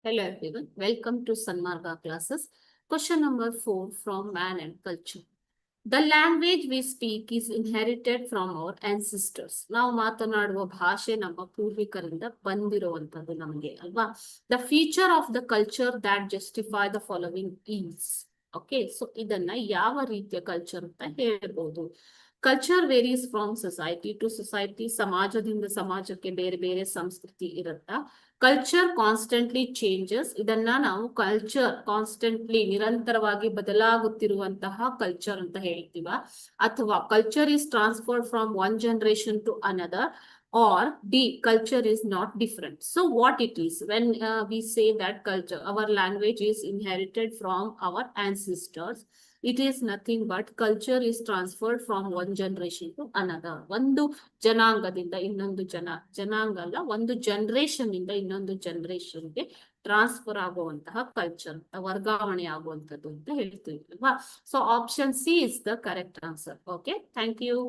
Hello everyone, welcome to Sanmarga classes. Question number 4 from Man and Culture. The language we speak is inherited from our ancestors. ನಾವು ಮಾತನಾಡುವ ಭಾಷೆ ನಮ್ಮ ಪೂರ್ವಿಕರಿಂದ ಬಂದಿರುವಂತದ್ದು ನಮಗೆ ಅಲ್ವಾ. The feature of the culture that justify the following is. Okay, so ಇದನ್ನ ಯಾವ ರೀತಿಯ culture ಅಂತ ಹೇಳ್ಬೋದು. Culture varies from society to society. ಸಮಾಜದಿಂದ ಸಮಾಜಕ್ಕೆ ಬೇರೆ ಬೇರೆ ಸಂಸ್ಕೃತಿ ಇರುತ್ತಾ. Culture constantly changes. ಇದನ್ನ ನಾವು ಕಲ್ಚರ್ ಕಾನ್ಸ್ಟೆಂಟ್ಲಿ ನಿರಂತರವಾಗಿ ಬದಲಾಗುತ್ತಿರುವಂತಹ ಕಲ್ಚರ್ ಅಂತ ಹೇಳ್ತೀವ. ಅಥವಾ culture is transferred from one generation to another. Or D, culture is not different. So what it is when we say that culture, our language is inherited from our ancestors, it is nothing but culture is transferred from one generation to another. ಒಂದು ಜನಾಂಗದಿಂದ ಇನ್ನೊಂದು ಜನಾಂಗ ಅಲ್ಲ, ಒಂದು generation ಇಂದ ಇನ್ನೊಂದು ಜನರೇಷನ್ಗೆ transfer ಆಗುವಂತಹ culture, ವರ್ಗಾವಣೆ ಆಗುವಂತದ್ದು ಅಂತ ಹೇಳ್ತೀವಿ ಅಲ್ವಾ. So option C is the correct answer. Okay, thank you.